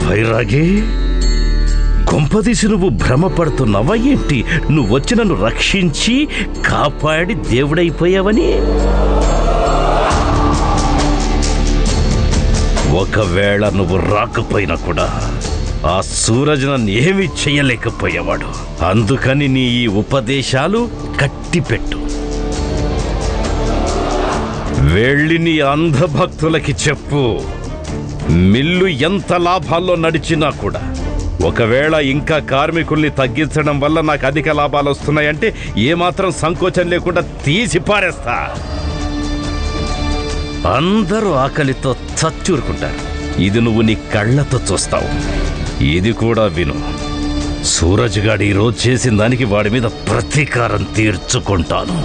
భైరాగి, కొంపదీసి నువ్వు భ్రమపడుతున్నావా ఏంటి? నువ్వు వచ్చి నన్ను రక్షించి కాపాడి దేవుడైపోయావని? ఒకవేళ నువ్వు రాకపోయినా కూడా ఆ సూరజ్ నన్ను ఏమీ చెయ్యలేకపోయేవాడు. అందుకని నీ ఈ ఉపదేశాలు కట్టిపెట్టు. వెళ్ళి నీ అంధభక్తులకి చెప్పు, మిల్లు ఎంత లాభాల్లో నడిచినా కూడా ఒకవేళ ఇంకా కార్మికుల్ని తగ్గించడం వల్ల నాకు అధిక లాభాలు వస్తున్నాయంటే ఏమాత్రం సంకోచం లేకుండా తీసి పారేస్తా. అందరూ ఆకలితో చచ్చూరుకుంటారు. ఇది నువ్వు నీ కళ్ళతో చూస్తావు. ఇది కూడా విను, సూరజ్ గాడు ఈరోజు చేసిన దానికి వాడి మీద ప్రతీకారం తీర్చుకుంటాను.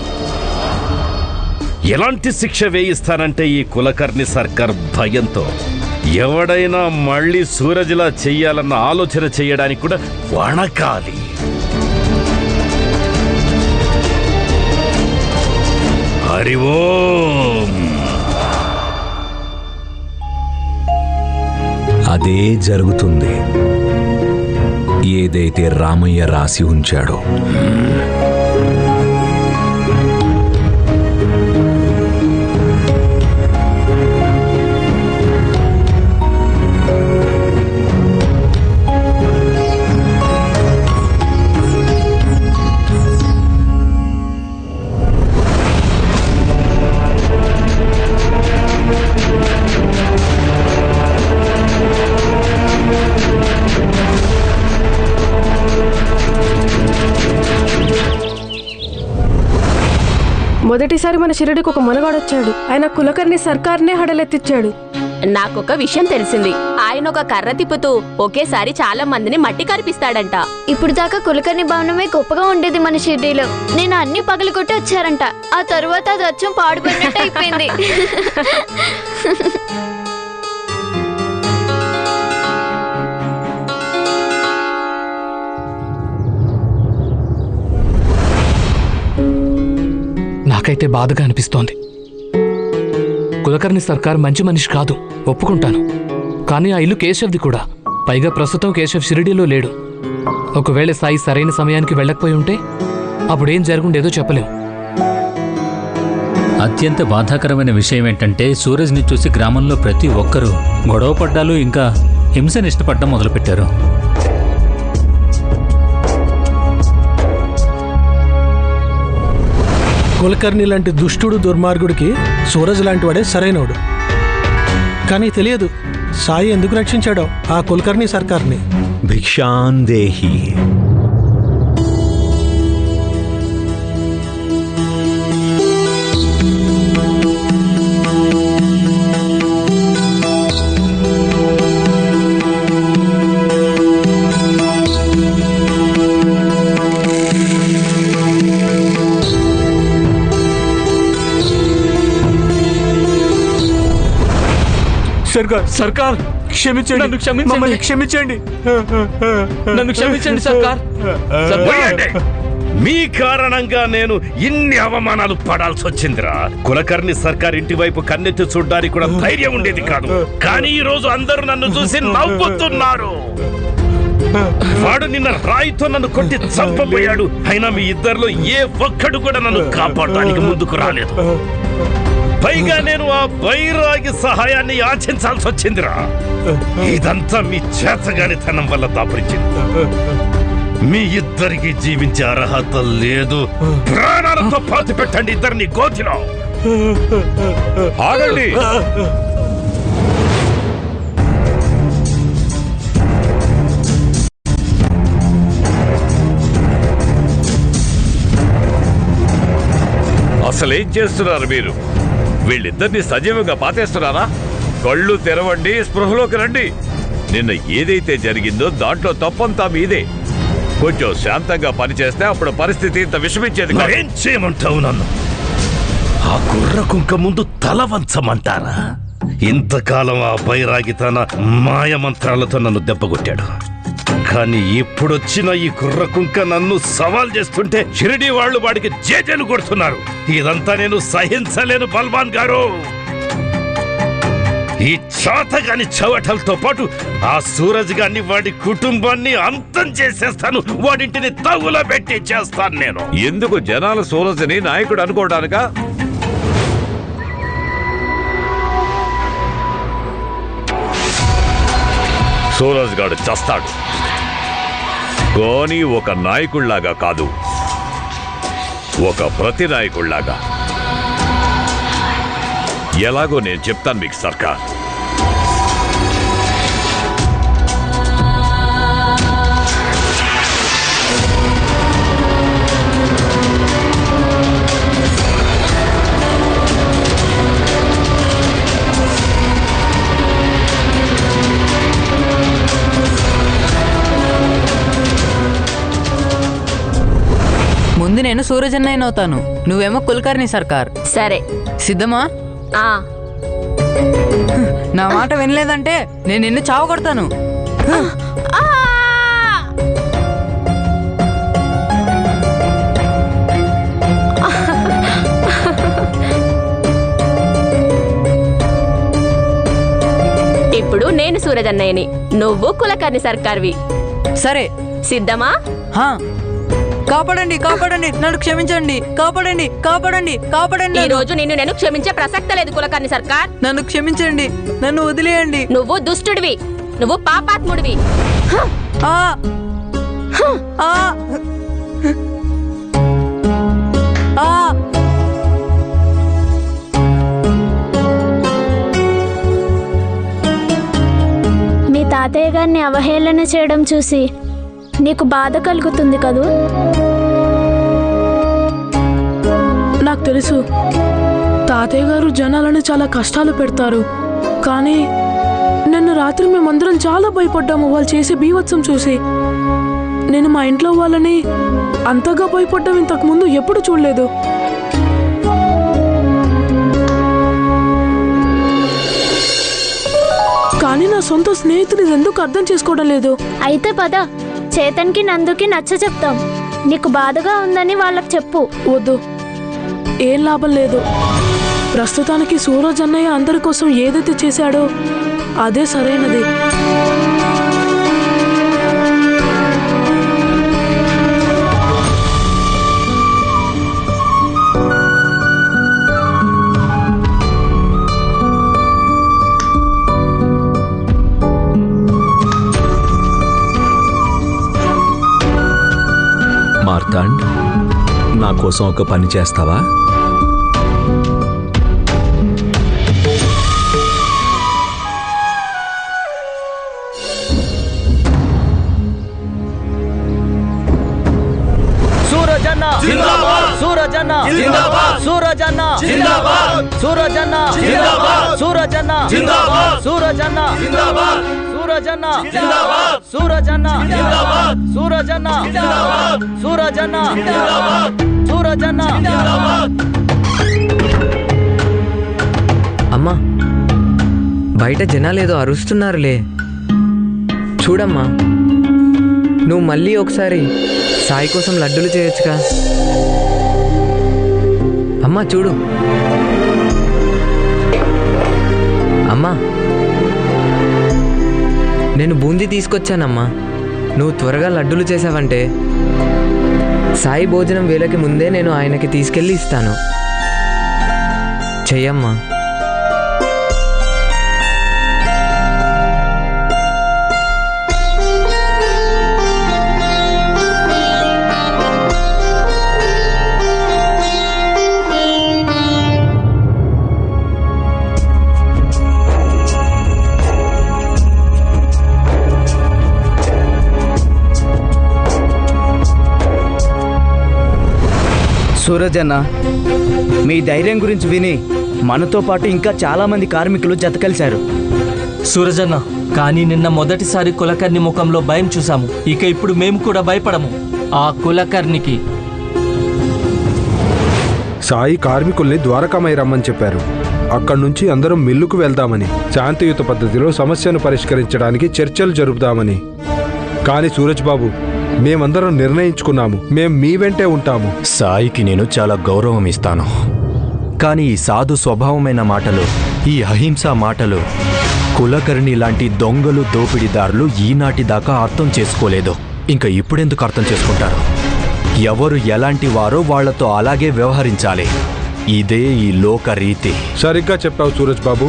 ఎలాంటి శిక్ష వేయిస్తానంటే ఈ కులకర్ణి సర్కార్ భయంతో ఎవడైనా మళ్ళీ సూరజ్లా చెయ్యాలన్న ఆలోచన చెయ్యడానికి కూడా వణకాలి. హరి ఓం. అదే జరుగుతుంది ఏదైతే రామయ్య రాసి ఉంచాడో. మొదటిసారి మన షిరిడికి ఒక మనగాడొచ్చాడు. ఆయన కులకర్ణి సర్కార్నే హడలెత్తిచ్చాడు. నాకొక విషయం తెలిసింది. ఆయన ఒక కర్ర తిప్పుతూ ఒకేసారి చాలా మందిని మట్టి కరిపిస్తాడంట. ఇప్పుడు దాకా కులకర్ణి భవనమే గొప్పగా ఉండేది మన షిరిడీలో. నేను అన్ని పగలు కొట్టి వచ్చారంట. ఆ తర్వాత అది వచ్చం పాడుపడినట్టు అయిపోయింది. నాకైతే బాధగా అనిపిస్తోంది. కులకర్ణి సర్కార్ మంచి మనిషి కాదు, ఒప్పుకుంటాను. కానీ ఆ ఇల్లు కేశవ్ది కూడా. పైగా ప్రస్తుతం కేశవ్ షిరిడీలో లేడు. ఒకవేళ సాయి సరైన సమయానికి వెళ్ళకపోయి ఉంటే అప్పుడేం జరుగుండేదో చెప్పలేం. అత్యంత బాధాకరమైన విషయం ఏంటంటే సూరజ్ని చూసి గ్రామంలో ప్రతి ఒక్కరూ గొడవ పడ్డాలు, ఇంకా హింసను ఇష్టపడడం మొదలుపెట్టారు. కులకర్ణి లాంటి దుష్టుడు దుర్మార్గుడికి సూరజ్ లాంటి వాడే సరైనవాడు. కానీ తెలియదు సాయి ఎందుకు రక్షించాడో ఆ కులకర్ణి సర్కార్ని. భిక్షాందేహి. సర్కార్ క్షమించండి, మమ్మల్ని క్షమించండి, నన్ను క్షమించండి సర్కార్. మీ కారణంగా నేను ఇన్ని అవమానాలు పడాల్సి వచ్చిందిరా. కులకర్ణి సర్కార్ ఇంటి వైపు కన్నెత్తి చూడ్డానికి కూడా ధైర్యం ఉండేది కాదు. కానీ ఈ రోజు అందరూ నన్ను చూసి నవ్వుతున్నారు. వాడు నిన్న రాయితో నన్ను కొట్టి చంపబోయాడు. అయినా మీ ఇద్దరిలో ఏ ఒక్కడు కూడా నన్ను కాపాడడానికి ముందుకు రాలేదు. పైగా నేను ఆ బైరాగి సహాయాన్ని యాచించాల్సి వచ్చిందిరా. ఇదంతా మీ చేతగానితనం వల్ల దాపురించింది. మీ ఇద్దరికి జీవించే అర్హత లేదు. ప్రాణాలతో పాతి పెట్టండి ఇద్దరిని గోతిలో. ఆగండి. అసలేం చేస్తున్నారు మీరు? వీళ్ళిద్దరిని సజీవంగా పాతేస్తున్నారా? కళ్ళు తెరవండి, స్పృహలోకి రండి. నిన్న ఏదైతే జరిగిందో దాంట్లో తప్పంతా మీదే. కొంచెం శాంతంగా పనిచేస్తే అప్పుడు పరిస్థితి ఇంత విషమించేది. ఏం చేయమంటావు నన్ను? ఆ కుర్ర కుంక ముందు తల వంచమంటారా? ఇంతకాలం ఆ బైరాగి తన మాయమంత్రాలతో నన్ను దెబ్బకొట్టాడు. కానీ ఇప్పుడొచ్చిన ఈ కుర్ర కుంక నన్ను సవాల్ చేస్తుంటే షిరిడి వాళ్ళు వాడికి జేజేలు కొడుతున్నారు. ఇదంతా నేను సహించలేను బల్వాన్ గారు. ఈ చాతగాని చవటలతో పాటు ఆ సూరజ్ గాన్ని వాడి కుటుంబాన్ని అంతం చేసేస్తాను. వాడింటిని తగుల పెట్టి చేస్తాను నేను. ఎందుకు జనాల సూరజ్ని నాయకుడు అనుకోవడానికా? సూరజ్ గాడు చస్తాడు, కానీ ఒక నాయకుళ్లాగా కాదు, ఒక ప్రతి నాయకుళ్లాగా. ఎలాగో నేను చెప్తాను మీకు సర్కార్. ముందు నేను సూరజన్నయ్య అవుతాను, నువ్వేమో కుల్కర్ణి సర్కార్. సరే. సిద్ధమా? ఆ నా మాట వినలేదంటే నేను నిన్ను చావు కొడతాను. ఇప్పుడు నేను సూరజ్ అన్నయ్యని, నువ్వు కులకర్ణి సర్కార్వి. సరే. సిద్ధమా? కాపాడండి, కాపాడండి, నన్ను క్షమించండి, కాపాడండి, కాపాడండి, కాపాడండి. ఈ రోజు నిన్ను నేను క్షమించే ప్రసక్తే లేదు కులకర్ణి సర్కార్. నన్ను క్షమించండి, నన్ను వదిలేయండి. నువ్వు దుష్టుడివి, నువ్వు పాపాత్ముడివి. ఆ ఆ ఆ మీ తాతయ్య గారిని అవహేళన చేయడం చూసి నీకు బాధ కలుగుతుంది కదూ? నాకు తెలుసు తాతయ్య గారు జనాలను చాలా కష్టాలు పెడతారు, కానీ నిన్న రాత్రి మేమందరం చాలా భయపడ్డాము వాళ్ళు చేసే బీభత్సం చూసి. నేను మా ఇంట్లో వాళ్ళని అంతగా భయపడ్డం ఇంతకు ముందు ఎప్పుడు చూడలేదు. కానీ నా సొంత స్నేహితులు ఎందుకు అర్థం చేసుకోవడం లేదు? అయితే పద, చేతన్కి నందుకి నచ్చ చెప్తాం. నీకు బాధగా ఉందని వాళ్ళకి చెప్పు. వద్దు, ఏం లాభం లేదు. ప్రస్తుతానికి సూరజ్ అన్నయ్య అందరి కోసం ఏదైతే చేశాడో అదే సరైనది. మార్తాండ్, నా కోసం ఒక పని చేస్తావా? సూరజన్న జిందాబాద్, సూరజన్న జిందాబాద్, సూరజన్న జిందాబాద్, సూరజన్న జిందాబాద్, సూరజన్న జిందాబాద్, సూరజన్న జిందాబాద్, సూరజన్న జిందాబాద్, సూరజన్న జిందాబాద్, సూరజన్న జిందాబాద్, సూరజన్న జిందాబాద్, సూరజన్న జిందాబాద్. అమ్మా, బయట జనాలేదో అరుస్తున్నారులే, చూడమ్మా. నువ్వు మళ్ళీ ఒకసారి సాయి కోసం లడ్డూలు చేయొచ్చుగా. అమ్మా చూడు. అమ్మా, నేను బూందీ తీసుకొచ్చానమ్మా. నువ్వు త్వరగా లడ్డూలు చేసావంటే సాయి భోజనం వేళకి ముందే నేను ఆయనకి తీసుకెళ్ళి ఇస్తాను. చెయ్యమ్మా. సూరజ్ అన్న, మీ ధైర్యం గురించి విని మనతో పాటు ఇంకా చాలామంది కార్మికులు జతకలిశారు. సూరజ్ అన్న, కానీ నిన్న మొదటిసారి కులకర్ణి ముఖంలో భయం చూసాము. ఇక ఇప్పుడు మేము కూడా భయపడము. ఆ కులకర్ణికి సాయి కార్మికుల్ని ద్వారకామై రమ్మని చెప్పారు. అక్కడి నుంచి అందరం మిల్లుకు వెళ్దామని, శాంతియుత పద్ధతిలో సమస్యను పరిష్కరించడానికి చర్చలు జరుపుదామని. కానీ సూరజ్ బాబు, మేమందరం నిర్ణయించుకున్నాము, మేం మీ వెంటే ఉంటాము. సాయికి నేను చాలా గౌరవం ఇస్తాను, కానీ ఈ సాధు స్వభావమైన మాటలు ఈ అహింసా మాటలు కులకర్ణి లాంటి దొంగలు దోపిడీదారులు ఈనాటి దాకా అర్థం చేసుకోలేదు. ఇంకా ఇప్పుడెందుకు అర్థం చేసుకుంటారు? ఎవరు ఎలాంటి వారో వాళ్లతో అలాగే వ్యవహరించాలి. ఇదే ఈ లోక రీతి. సరిగ్గా చెప్పావు సూరజ్ బాబు.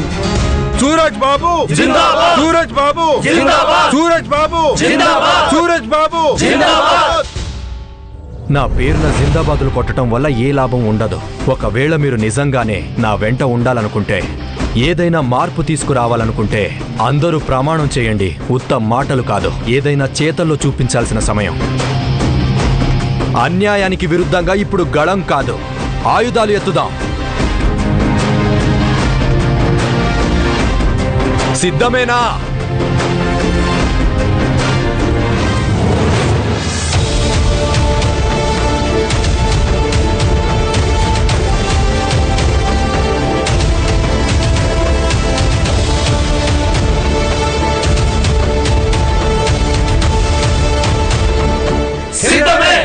సూరజ్ బాబు జిందాబాద్! సూరజ్ బాబు జిందాబాద్! సూరజ్ బాబు జిందాబాద్! సూరజ్ బాబు జిందాబాద్! నా పేరున జిందాబాదులు కొట్టడం వల్ల ఏ లాభం ఉండదు. ఒకవేళ మీరు నిజంగానే నా వెంట ఉండాలనుకుంటే, ఏదైనా మార్పు తీసుకురావాలనుకుంటే అందరూ ప్రమాణం చేయండి. ఉత్త మాటలు కాదు, ఏదైనా చేతల్లో చూపించాల్సిన సమయం. అన్యాయానికి విరుద్ధంగా ఇప్పుడు గళం కాదు, ఆయుధాలు ఎత్తుదాం. సిద్ధమేనా? సిద్ధమే!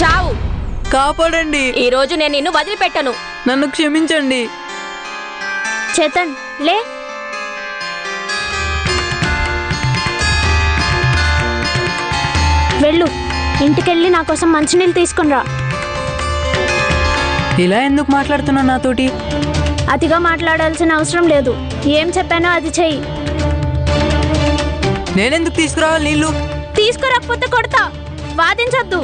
చావు. కాపాడండి. ఈ రోజు నేను నిన్ను వదిలిపెట్టను. నన్ను క్షమించండి. చేతన్ లే. వెళ్ళు, ఇంటికెళ్ళి నా కోసం మంచినీళ్ళు తీసుకునిరా. ఇలా ఎందుకు మాట్లాడుతున్నావు నాతోటి? అతిగా మాట్లాడాల్సిన అవసరం లేదు. ఏం చెప్పానో అది చెయ్యి. నేనెందుకు తీసుకురావాలి నీళ్ళు? తీసుకురాకపోతే కొడతా. వాదించొద్దు.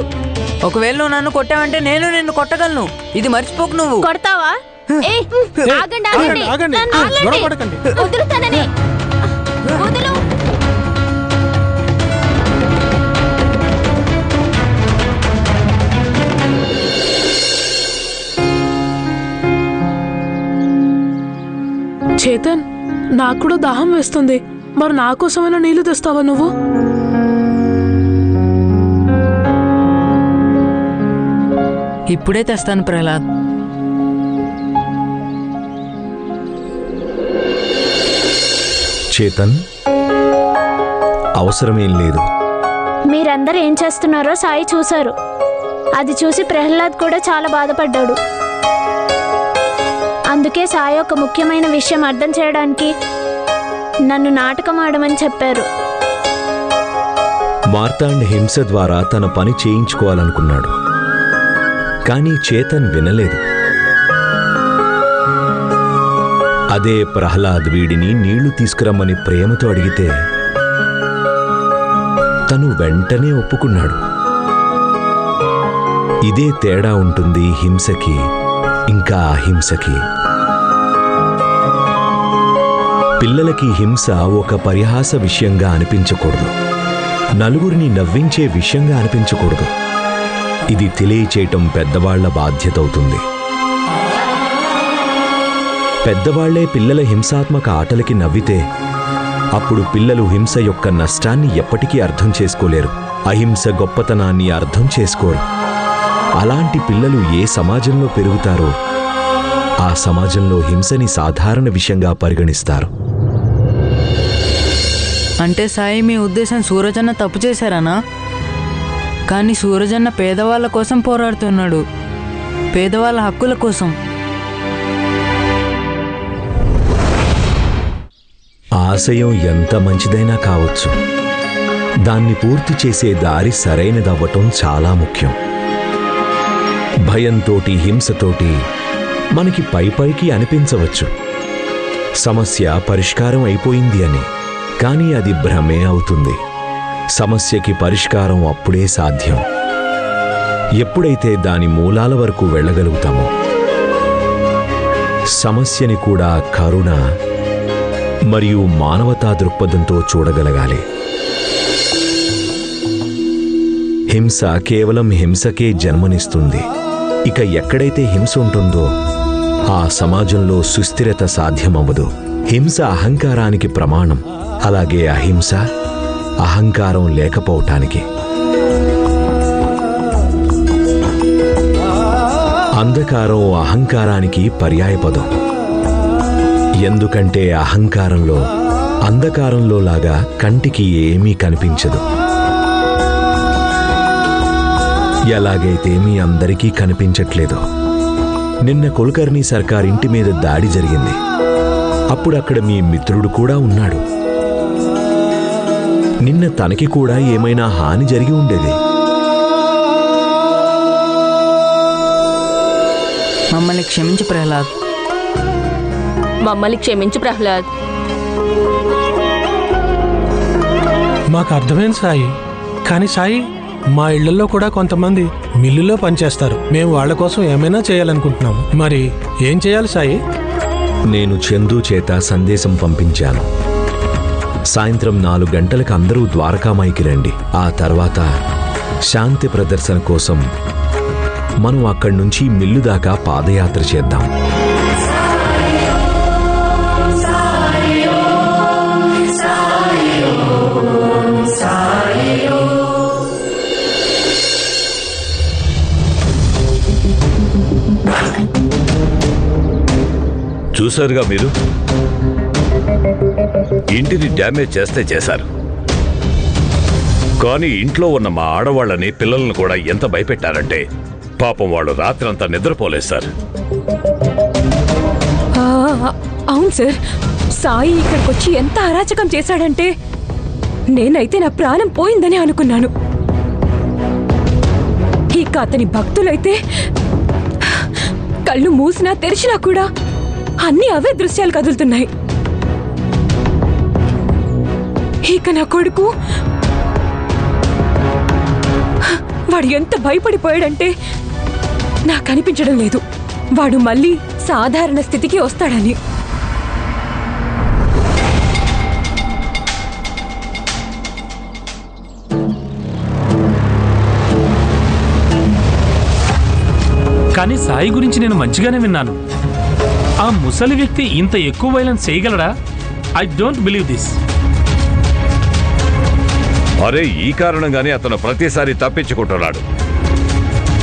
ఒకవేళ నువ్వు నన్ను కొట్టావంటే నేను నిన్ను కొట్టగలను. ఇది మర్చిపోకు నువ్వు. కొడతావా? ఏయ్, ఆగండి, ఆగండి. ఆగండి. నన్ను ఆగండి. గొడవ పడకండి. వదులుతానని. వదులు. చేతన్, నాకు కూడా దాహం వేస్తుంది. మరి నా కోసమైనా నీళ్లు తెస్తావా నువ్వు? ఇప్పుడే తెస్తాను ప్రహ్లాద్. చేతన్, అవసరమేం లేదు. మీరందరూ ఏం చేస్తున్నారో సాయి చూశారు. అది చూసి ప్రహ్లాద్ కూడా చాలా బాధపడ్డాడు. అందుకే సాయి ఒక ముఖ్యమైన విషయం అర్థం చేయడానికి నన్ను నాటకం ఆడమని చెప్పారు. మార్తాండ్ హింస ద్వారా తన పని చేయించుకోవాలనుకున్నాడు, కానీ చేతన్ వినలేదు. అదే ప్రహ్లాద్ వీడిని నీళ్లు తీసుకురమ్మని ప్రేమతో అడిగితే తను వెంటనే ఒప్పుకున్నాడు. ఇదే తేడా ఉంటుంది హింసకి ఇంకా అహింసకి. పిల్లలకి హింస ఒక పరిహాస విషయంగా అనిపించకూడదు, నలుగురిని నవ్వించే విషయంగా అనిపించకూడదు. ఇది తెలియచేయటం పెద్దవాళ్ల బాధ్యత అవుతుంది. పెద్దవాళ్లే పిల్లల హింసాత్మక ఆటలకి నవ్వితే అప్పుడు పిల్లలు హింస యొక్క నష్టాన్ని ఎప్పటికీ అర్థం చేసుకోలేరు, అహింస గొప్పతనాన్ని అర్థం చేసుకోరు. అలాంటి పిల్లలు ఏ సమాజంలో పెరుగుతారో ఆ సమాజంలో హింసని సాధారణ విషయంగా పరిగణిస్తారు. అంటే సాయి, మీ ఉద్దేశం సూరజన్న తప్పు చేశారనా? కానీ సూరజన్న పేదవాళ్ళ కోసం పోరాడుతున్నాడు, పేదవాళ్ళ హక్కుల కోసం. ఆశయం ఎంత మంచిదైనా కావచ్చు, దాన్ని పూర్తి చేసే దారి సరైనదవ్వటం చాలా ముఖ్యం. భయంతోటి హింసతోటి మనకి పైపైకి అనిపించవచ్చు సమస్య పరిష్కారం అయిపోయింది అని, కానీ అది భ్రమే అవుతుంది. సమస్యకి పరిష్కారం అప్పుడే సాధ్యం ఎప్పుడైతే దాని మూలాల వరకు వెళ్ళగలుగుతామో. సమస్యని కూడా కరుణ మరియు మానవతా దృక్పథంతో చూడగలగాలి. హింస కేవలం హింసకే జన్మనిస్తుంది. ఇక ఎక్కడైతే హింస ఉంటుందో ఆ సమాజంలో సుస్థిరత సాధ్యమవ్వదు. హింస అహంకారానికి ప్రమాణం, అలాగే అహింస అహంకారం లేకపోవటానికి. అంధకారం అహంకారానికి పర్యాయపదం. ఎందుకంటే అహంకారంలో అంధకారంలో లాగా కంటికి ఏమీ కనిపించదు. ఎలాగైతే మీ అందరికీ కనిపించట్లేదు, నిన్న కులకర్ణి సర్కార్ ఇంటి మీద దాడి జరిగింది. అప్పుడు అక్కడ మీ మిత్రుడు కూడా ఉన్నాడు. నిన్న తనకి కూడా ఏమైనా హాని జరిగి ఉండేది. మమ్మల్ని క్షమించు ప్రహ్లాద్. మమ్మల్ని క్షమించు ప్రహ్లాద్. మాకు అర్థమైంది సాయి. కానీ సాయి, మా ఇళ్లలో కూడా కొంతమంది మిల్లులో పనిచేస్తారు. మేము వాళ్ళ కోసం ఏమైనా చేయాలనుకుంటున్నాము. మరి ఏం చేయాలి సాయి? నేను చందు చేత సందేశం పంపించాను. సాయంత్రం 4 గంటలకు అందరూ ద్వారకామాయికి రండి. ఆ తర్వాత శాంతి ప్రదర్శన కోసం మనం అక్కడి నుంచి మిల్లు దాకా పాదయాత్ర చేద్దాం. చూశారుగా మీరు, ఇంటిని డ్యామేజ్ చేస్తే చేశారు, కానీ ఇంట్లో ఉన్న మా ఆడవాళ్ళని పిల్లలను కూడా ఎంత భయపెట్టారంటే పాపం వాళ్ళు రాత్రంతా నిద్రపోలేదు సార్. అవును సార్, సాయి ఇక్కడికి వచ్చి ఎంత అరాచకం చేశాడంటే నేనైతే నా ప్రాణం పోయిందని అనుకున్నాను. ఇక అతని భక్తులైతే కళ్ళు మూసినా తెరిచినా కూడా అన్ని అవే దృశ్యాలు కదులుతున్నాయి. ఇక నా కొడుకు, వాడు ఎంత భయపడిపోయాడంటే నాకు అనిపించడం లేదు వాడు మళ్ళీ సాధారణ స్థితికి వస్తాడని. కానీ సాయి గురించి నేను మంచిగానే విన్నాను. ఆ ముసలి వ్యక్తి ఇంత ఎక్కువ వైలెన్స్ చేయగలడా? I don't believe this. అరే, ఈ కారణంగానే అతను ప్రతిసారి తప్పించుకుంటున్నాడు.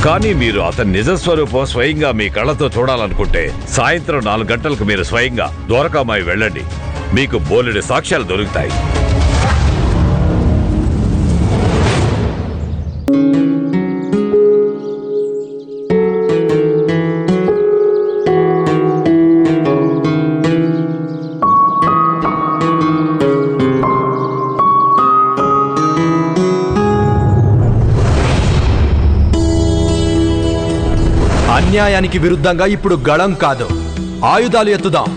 కానీ మీరు అతని నిజస్వరూపం స్వయంగా మీ కళ్ళతో చూడాలనుకుంటే సాయంత్రం 4 గంటలకు మీరు స్వయంగా ద్వారకామాయి వెళ్ళండి. మీకు బోలెడు సాక్ష్యాలు దొరుకుతాయి. అన్యాయానికి విరుద్ధంగా ఇప్పుడు గళం కాదు, ఆయుధాలు ఎత్తుదాం.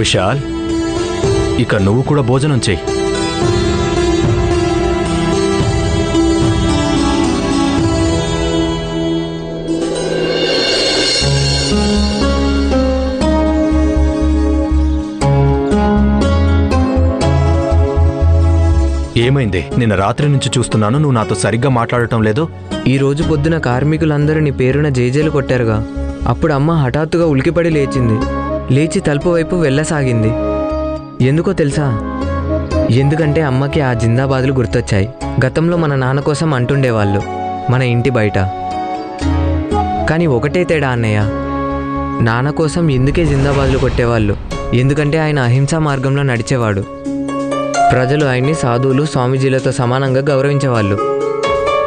విశాల్, ఇక నువ్వు కూడా భోజనం చెయ్యి. ఏమైంది? నిన్న రాత్రి నుంచి చూస్తున్నాను, నువ్వు నాతో సరిగ్గా మాట్లాడటం లేదు. ఈ రోజు పొద్దున కార్మికులందరూ నీ పేరున జేజేలు కొట్టారుగా. అప్పుడు అమ్మ హఠాత్తుగా ఉలికిపడి లేచింది. లేచి తలుపు వైపు వెళ్ళసాగింది. ఎందుకో తెలుసా? ఎందుకంటే అమ్మకి ఆ జిందాబాదులు గుర్తొచ్చాయి. గతంలో మన నాన్న కోసం అంటుండేవాళ్ళు మన ఇంటి బయట. కానీ ఒకటే తేడా అన్నయ్య, నాన్న కోసం ఎందుకే జిందాబాదులు కొట్టేవాళ్ళు? ఎందుకంటే ఆయన అహింసా మార్గంలో నడిచేవాడు. ప్రజలు ఆయన్ని సాధువులు, స్వామీజీలతో సమానంగా గౌరవించేవాళ్ళు.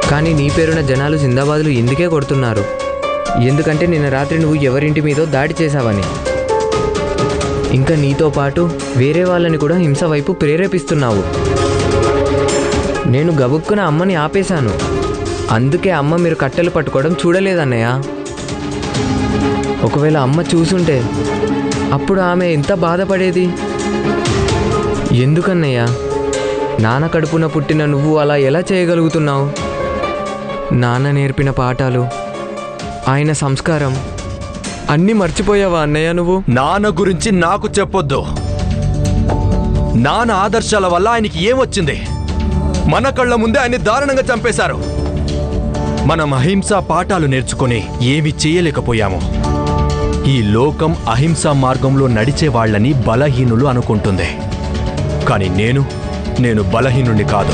కానీ నీ పేరున జనాలు జిందాబాదులు ఎందుకే కొడుతున్నారు? ఎందుకంటే నిన్న రాత్రి నువ్వు ఎవరింటి మీదో దాడి చేశావని. ఇంకా నీతో పాటు వేరే వాళ్ళని కూడా హింస వైపు ప్రేరేపిస్తున్నావు. నేను గబుక్కున అమ్మని ఆపేశాను. అందుకే అమ్మ మీరు కట్టెలు పట్టుకోవడం చూడలేదన్నయ్య. ఒకవేళ అమ్మ చూసుంటే అప్పుడు ఆమె ఎంత బాధపడేది? ఎందుకన్నయ్యా? నాన్న కడుపున పుట్టిన నువ్వు అలా ఎలా చేయగలుగుతున్నావు? నాన్న నేర్పిన పాఠాలు, ఆయన సంస్కారం అన్నీ మర్చిపోయావా అన్నయ్య నువ్వు? నాన్న గురించి నాకు చెప్పొద్దు. నాన్న ఆదర్శాల వల్ల ఆయనకి ఏమొచ్చింది? మన కళ్ళ ముందే ఆయన్ని దారుణంగా చంపేశారు. మనం అహింసా పాఠాలు నేర్చుకుని ఏమి చేయలేకపోయాము. ఈ లోకం అహింసా మార్గంలో నడిచే వాళ్ళని బలహీనులు అనుకుంటుంది. కానీ నేను బలహీనుణ్ణి కాదు.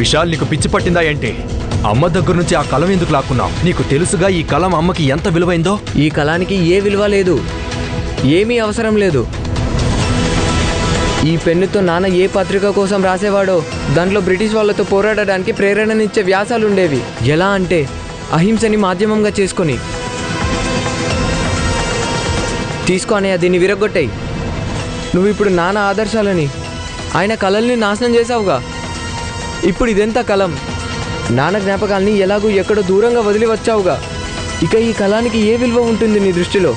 విశాల్, నీకు పిచ్చి పట్టిందా ఏంటి? అమ్మ దగ్గర నుంచి ఆ కలం ఎందుకు లాక్కున్నావు? నీకు తెలుసుగా ఈ కలం అమ్మకి ఎంత విలువైందో. ఈ కళానికి ఏ విలువ లేదు, ఏమీ అవసరం లేదు. ఈ పెన్నుతో నాన్న ఏ పత్రిక కోసం రాసేవాడో దాంట్లో బ్రిటిష్ వాళ్ళతో పోరాడడానికి ప్రేరణనిచ్చే వ్యాసాలుండేవి. ఎలా అంటే అహింసని మాధ్యమంగా చేసుకొని. తీసుకో అన్నయ్య, దీన్ని విరగొట్టాయి. నువ్వు ఇప్పుడు నాన్న ఆదర్శాలని, ఆయన కళల్ని నాశనం చేసావుగా. ఇప్పుడు ఇదెంత కలం? నాన్న జ్ఞాపకాల్ని ఎలాగూ ఎక్కడో దూరంగా వదిలి వచ్చావుగా. ఇక ఈ కళానికి ఏ విలువ ఉంటుంది నీ దృష్టిలో?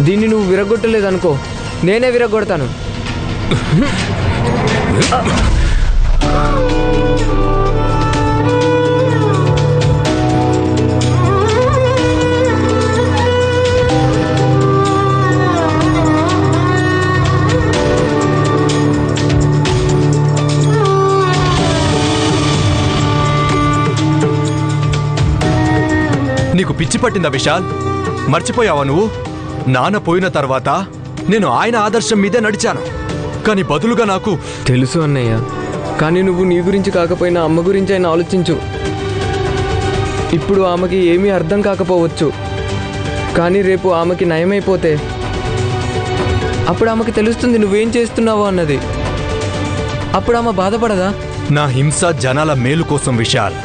దీన్ని నువ్వు విరగొట్టలేదనుకో, నేనే విరగొడతాను. నీకు పిచ్చి పట్టిందా విశాల్? మర్చిపోయావా నువ్వు? నాన్న పోయిన తర్వాత నేను ఆయన ఆదర్శం మీదే నడిచాను, కానీ బదులుగా నాకు తెలుసు అన్నయ్య, కానీ నువ్వు నీ గురించి కాకపోయినా అమ్మ గురించి అయినా ఆలోచించు. ఇప్పుడు ఆమెకి ఏమీ అర్థం కాకపోవచ్చు, కానీ రేపు ఆమెకి నయమైపోతే అప్పుడు ఆమెకి తెలుస్తుంది నువ్వేం చేస్తున్నావో అన్నది. అప్పుడు ఆమె బాధపడదా? నా హింస జనాల మేలు కోసం విశాల్,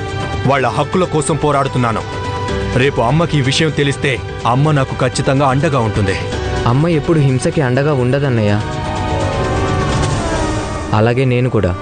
వాళ్ళ హక్కుల కోసం పోరాడుతున్నాను. రేపు అమ్మకి ఈ విషయం తెలిస్తే అమ్మ నాకు ఖచ్చితంగా అండగా ఉంటుంది. అమ్మ ఎప్పుడు హింసకి అండగా ఉండదన్నయ్య. అలాగే నేను కూడా.